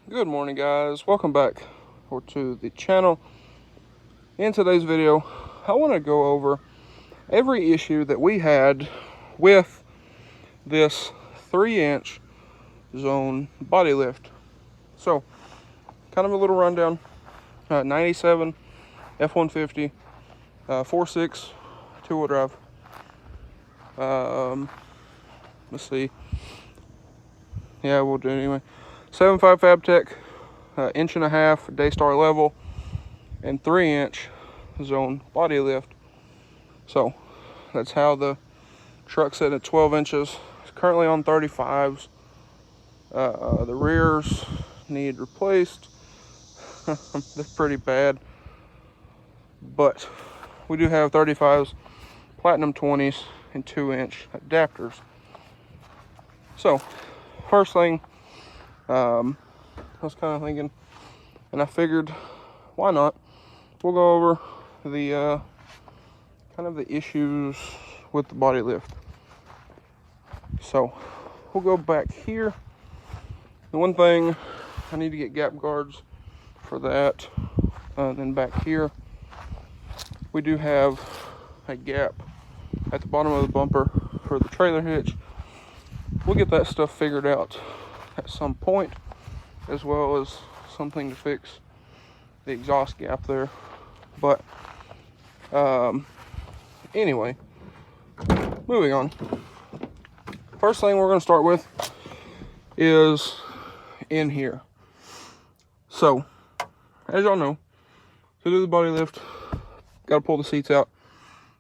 Good morning, guys. Welcome back to the channel. In today's video, I want to go over every issue that we had with this 3-inch zone body lift. So, kind of a little rundown. 97 F-150, 4.6 two-wheel drive. Let's see. Yeah, we'll do it anyway. 7.5 FabTech, 1.5 inch Daystar level, and 3-inch zone body lift. So that's how the truck's set at 12 inches. It's currently on 35s. The rears need replaced. They're pretty bad, but we do have 35s, platinum 20s, and 2-inch adapters. So first thing, I was kind of thinking, and I figured, why not? We'll go over the kind of the issues with the body lift. So we'll go back here. The one thing, I need to get gap guards for that. Then back here, we do have a gap at the bottom of the bumper for the trailer hitch. We'll get that stuff figured out at some point, as well as something to fix the exhaust gap there. But anyway, moving on. First thing we're going to start with is in here. So as y'all know, to do the body lift, got to pull the seats out,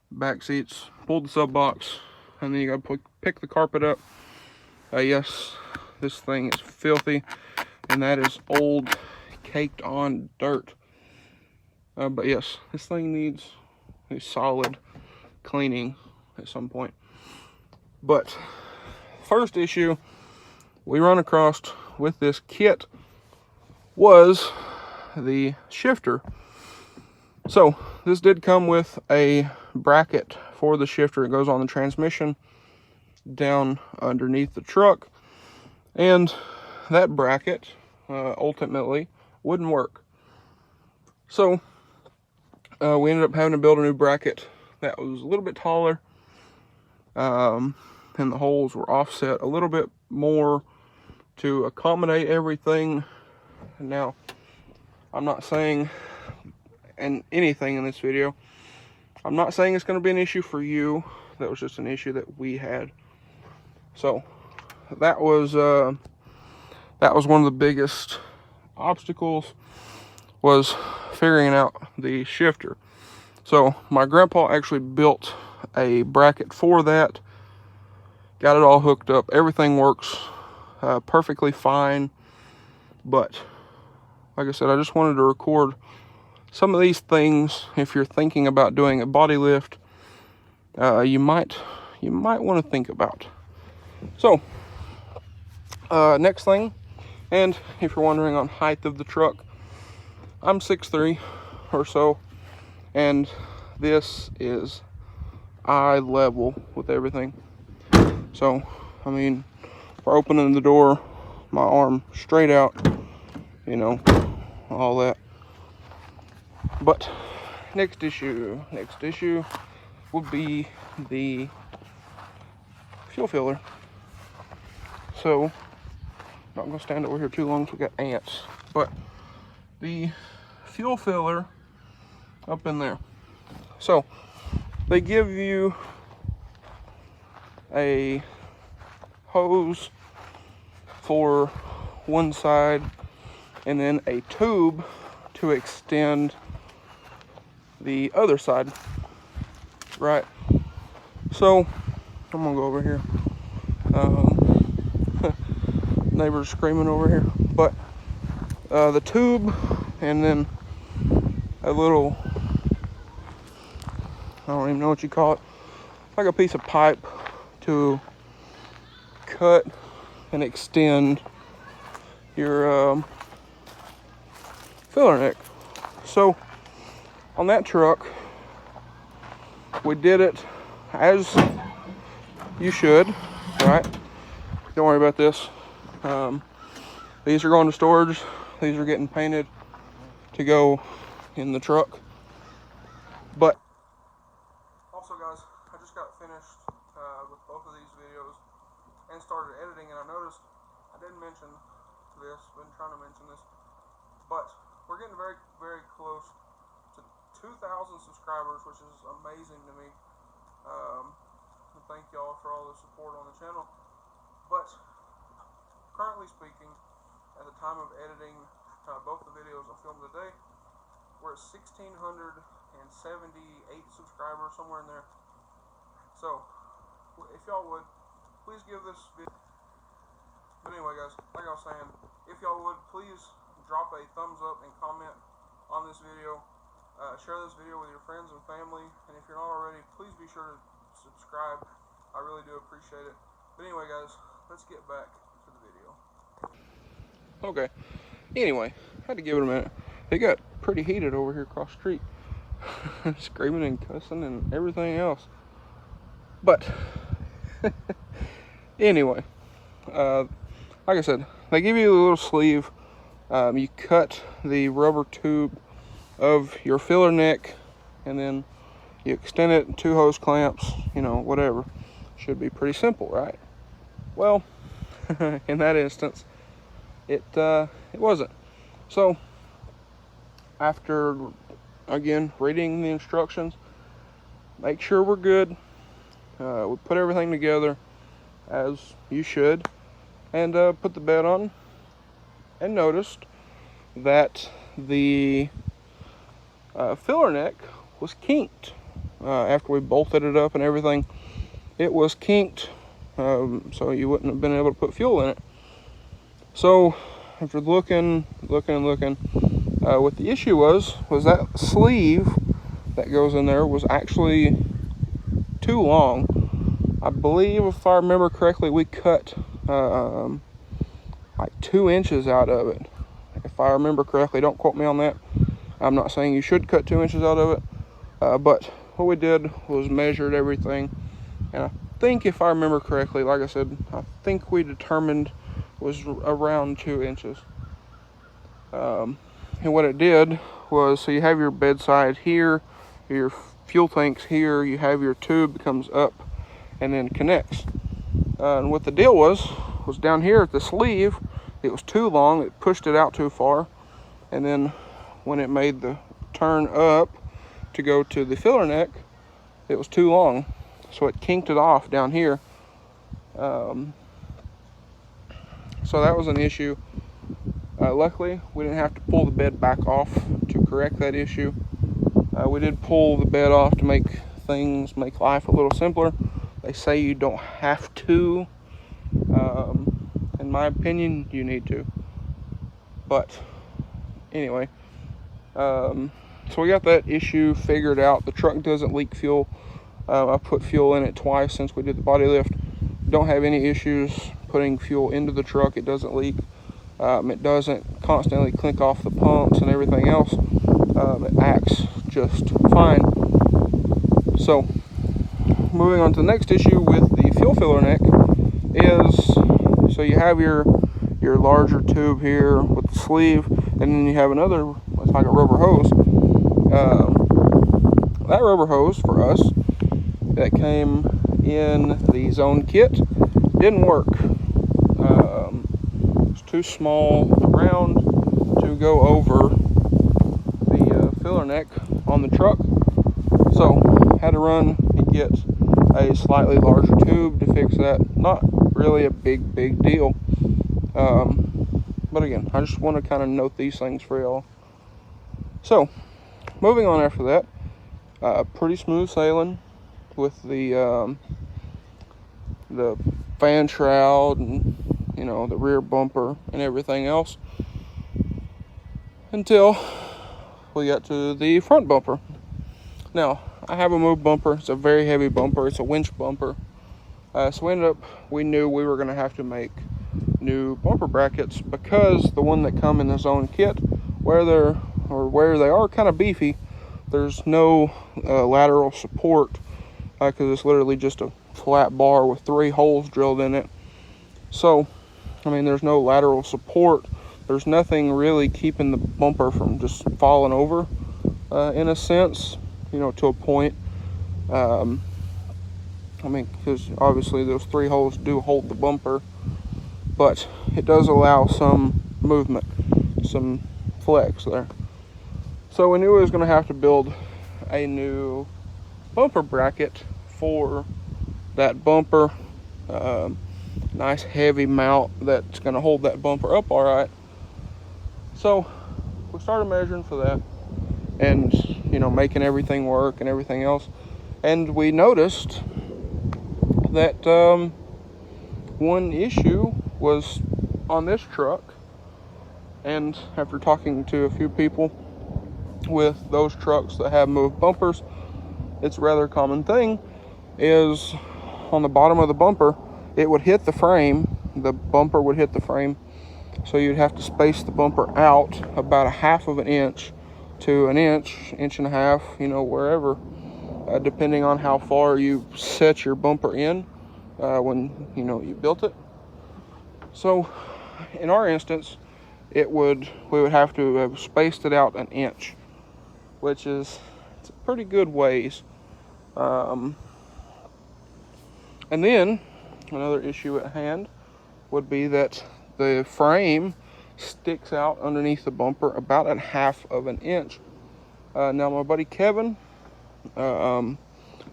back seats, pull the sub box, and then you got to pick the carpet up. Yes, this thing is filthy, and that is old, caked on dirt. But yes, this thing needs a solid cleaning at some point. But first issue we run across with this kit was the shifter. So this did come with a bracket for the shifter. It goes on the transmission down underneath the truck, and that bracket ultimately wouldn't work. So we ended up having to build a new bracket that was a little bit taller, and the holes were offset a little bit more to accommodate everything. Now, I'm not saying, and anything in this video, I'm not saying it's going to be an issue for you. That was just an issue that we had. So that was one of the biggest obstacles, was figuring out the shifter. So my grandpa actually built a bracket for that, got it all hooked up. Everything works perfectly fine. But like I said, I just wanted to record some of these things. If you're thinking about doing a body lift, you might want to think about. So next thing, and if you're wondering on height of the truck, I'm 6'3" or so, and this is eye level with everything. So I mean, for opening the door, my arm straight out, you know, all that. But next issue would be the fuel filler. So, not gonna stand over here too long, so we got ants. But the fuel filler up in there. So they give you a hose for one side, and then a tube to extend the other side, right? So I'm gonna go over here. Neighbors screaming over here. But the tube, and then a little, I don't even know what you call it, like a piece of pipe to cut and extend your filler neck. So on that truck, we did it as you should, right? Don't worry about this. These are going to storage. These are getting painted to go in the truck. But also, guys, I just got finished with both of these videos and started editing, and I noticed I didn't mention this, been trying to mention this, but we're getting very, very close to 2,000 subscribers, which is amazing to me. And thank y'all for all the support on the channel. But currently speaking, at the time of editing both the videos I filmed today, we're at 1,678 subscribers, somewhere in there. So, if y'all would, please give this video. But anyway, guys, like I was saying, if y'all would, please drop a thumbs up and comment on this video. Share this video with your friends and family. And if you're not already, please be sure to subscribe. I really do appreciate it. But anyway, guys, let's get back to the video. Okay. Anyway, had to give it a minute. It got pretty heated over here across the street. Screaming and cussing and everything else. But anyway, like I said, they give you a little sleeve. You cut the rubber tube of your filler neck, and then you extend it in 2 hose clamps, you know, whatever. Should be pretty simple, right? Well, in that instance, it wasn't. So after, again, reading the instructions, make sure we're good. We put everything together as you should, and put the bed on, and noticed that the filler neck was kinked. After we bolted it up and everything, it was kinked, so you wouldn't have been able to put fuel in it. So after looking, what the issue was that sleeve that goes in there was actually too long. I believe, if I remember correctly, we cut like 2 inches out of it. If I remember correctly, don't quote me on that. I'm not saying you should cut 2 inches out of it, but what we did was measured everything, and I think, if I remember correctly, like I said, I think we determined was around 2 inches. And what it did was, so you have your bedside here, your fuel tanks here, you have your tube that comes up and then connects. And what the deal was down here at the sleeve, it was too long, it pushed it out too far, and then when it made the turn up to go to the filler neck, it was too long, so it kinked it off down here. So that was an issue. Luckily, we didn't have to pull the bed back off to correct that issue. We did pull the bed off to make life a little simpler. They say you don't have to. In my opinion, you need to. But anyway, so we got that issue figured out. The truck doesn't leak fuel. I put fuel in it twice since we did the body lift. Don't have any issues putting fuel into the truck. It doesn't leak. It doesn't constantly clink off the pumps and everything else. It acts just fine. So, moving on to the next issue with the fuel filler neck is, so you have your larger tube here with the sleeve, and then you have another, it's like a rubber hose. That rubber hose for us that came in the zone kit didn't work. It's too small around to go over the filler neck on the truck, so had to run and get a slightly larger tube to fix that. Not really a big deal, but again, I just want to kind of note these things for y'all. So moving on after that, pretty smooth sailing with the fan shroud and, you know, the rear bumper and everything else, until we got to the front bumper. Now, I have a move bumper. It's a very heavy bumper. It's a winch bumper. So we knew we were going to have to make new bumper brackets, because the one that come in the zone kit, where they are kind of beefy, there's no lateral support, because it's literally just a flat bar with 3 holes drilled in it. So, I mean, there's no lateral support there's nothing really keeping the bumper from just falling over, in a sense, to a point. Because obviously those 3 holes do hold the bumper, but it does allow some movement, some flex there. So we knew we was going to have to build a new bumper bracket for that bumper. Nice heavy mount that's going to hold that bumper up all right. So we started measuring for that, and making everything work and everything else. And we noticed that one issue was on this truck. And after talking to a few people with those trucks that have moved bumpers, it's a rather common thing, is on the bottom of the bumper, it would hit the frame, the bumper would hit the frame, so you'd have to space the bumper out about 1/2 of an inch to an inch, inch and a half, wherever, depending on how far you set your bumper in when you built it. So in our instance, we would have to have spaced it out 1 inch, which is it's a pretty good ways. And then another issue at hand would be that the frame sticks out underneath the bumper about 1/2 of an inch. Now my buddy Kevin,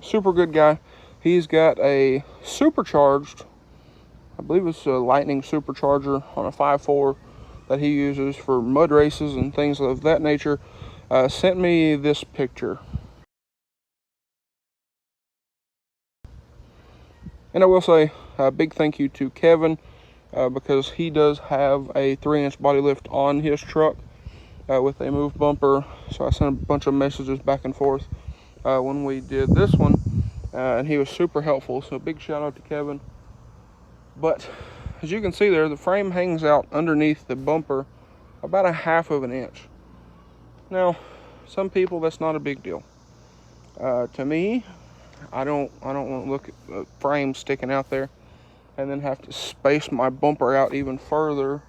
super good guy, he's got a supercharged, I believe it's a Lightning supercharger on a 5.4 that he uses for mud races and things of that nature. Sent me this picture. And I will say a big thank you to Kevin, because he does have a 3-inch body lift on his truck with a moved bumper. So I sent a bunch of messages back and forth when we did this one, and he was super helpful. So big shout out to Kevin. But as you can see there, the frame hangs out underneath the bumper about 1/2 of an inch. Now, some people, that's not a big deal. To me, I don't want to look at the frame sticking out there and then have to space my bumper out even further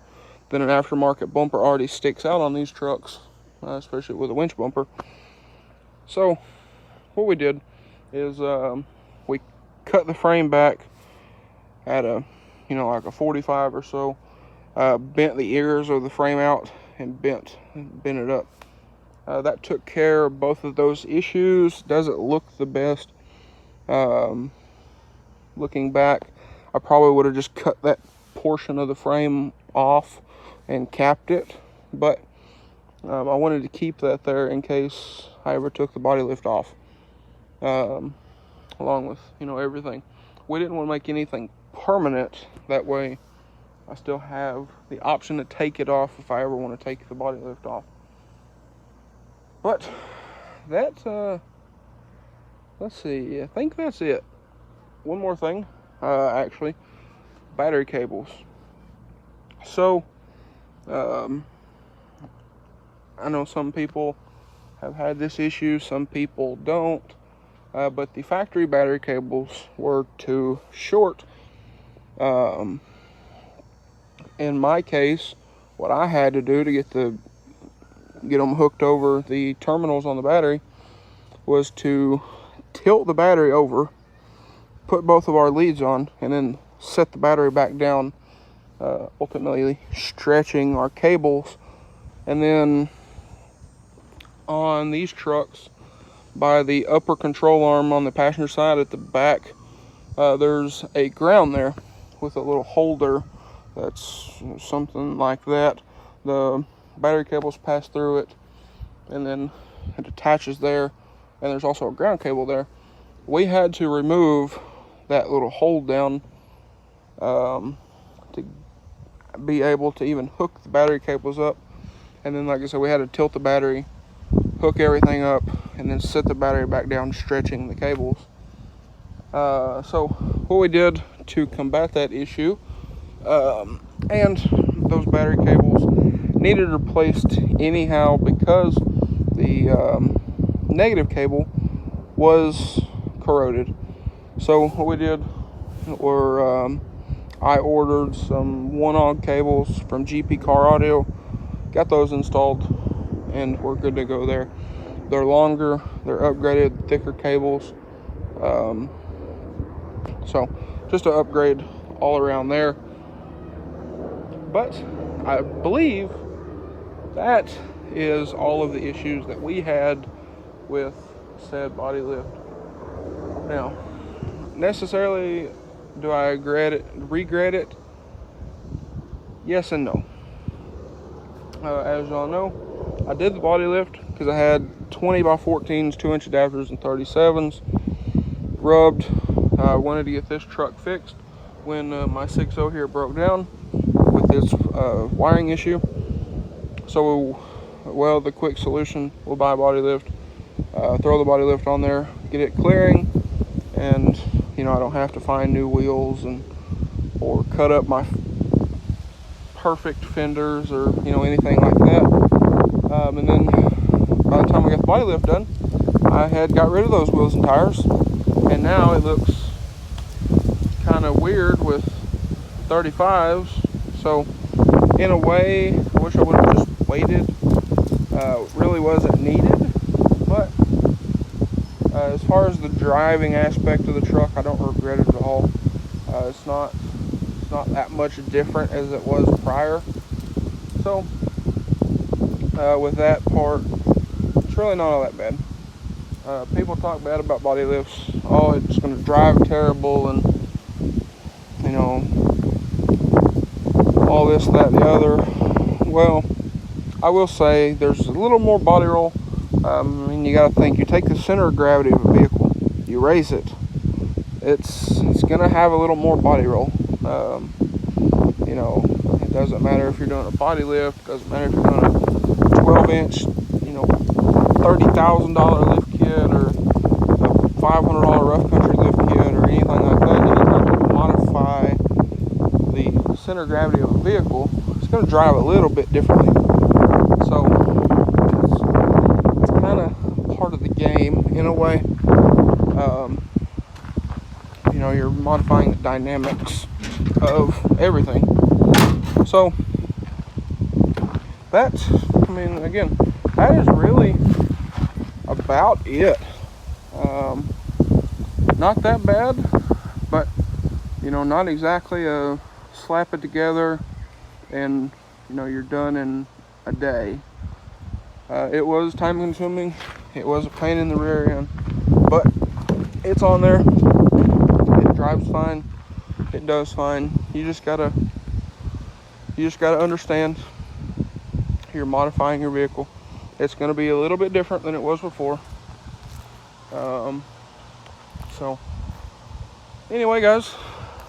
than an aftermarket bumper already sticks out on these trucks, especially with a winch bumper. So what we did is we cut the frame back at a like a 45 or so, bent the ears of the frame out and bent it up. That took care of both of those issues. Doesn't look the best. Looking back, I probably would have just cut that portion of the frame off and capped it, but I wanted to keep that there in case I ever took the body lift off, along with everything. We didn't want to make anything permanent, that way I still have the option to take it off if I ever want to take the body lift off. But that's let's see, I think that's it. One more thing, actually, battery cables. So I know some people have had this issue, some people don't, but the factory battery cables were too short. In my case, what I had to do to get them hooked over the terminals on the battery was to tilt the battery over, put both of our leads on, and then set the battery back down, ultimately stretching our cables. And then on these trucks, by the upper control arm on the passenger side at the back, there's a ground there with a little holder that's something like that. The battery cables pass through it, and then it attaches there, and there's also a ground cable there. We had to remove that little hold down to be able to even hook the battery cables up. And then, like I said, we had to tilt the battery, hook everything up, and then set the battery back down, stretching the cables. So what we did to combat that issue, and those battery cables needed replaced anyhow because the negative cable was corroded. So what we did were I ordered some 1-aught cables from GP Car Audio, got those installed, and we're good to go there. They're longer, they're upgraded, thicker cables. So just an upgrade all around there. But I believe that is all of the issues that we had with said body lift. Now, necessarily, do I regret it? Yes and no. As y'all know, I did the body lift because I had 20x14s, 2-inch adapters, and 37s rubbed. I wanted to get this truck fixed when my 6.0 here broke down with this wiring issue. So, well, the quick solution, we'll buy a body lift, throw the body lift on there, get it clearing, and I don't have to find new wheels or cut up my perfect fenders or anything like that. And then by the time we got the body lift done, I had got rid of those wheels and tires, and now it looks kind of weird with 35s. So in a way, I wish I would have just waited. Really wasn't needed, but as far as the driving aspect of the truck, I don't regret it at all. It's not that much different as it was prior. So with that part, it's really not all that bad. People talk bad about body lifts. Oh, it's going to drive terrible, and all this, that, and the other. Well, I will say there's a little more body roll. You got to think, you take the center of gravity of a vehicle, you raise it, it's going to have a little more body roll. It doesn't matter if you're doing a body lift, it doesn't matter if you're doing a 12-inch, $30,000 lift kit or a $500 rough country lift kit or anything like that. Anytime you modify the center of gravity of a vehicle, it's going to drive a little bit differently. So it's kind of part of the game in a way. You're modifying the dynamics of everything. So that is really about it. Not that bad, but not exactly a slap it together and you're done in a day. It was time consuming, it was a pain in the rear end, but it's on there. It drives fine, it does fine. You just gotta understand, you're modifying your vehicle. It's going to be a little bit different than it was before. So anyway, guys,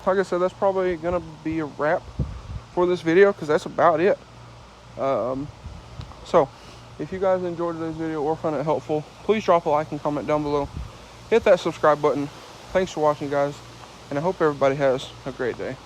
like I said, that's probably going to be a wrap for this video because that's about it. So if you guys enjoyed today's video or found it helpful, please drop a like and comment down below. Hit that subscribe button. Thanks for watching, guys, and I hope everybody has a great day.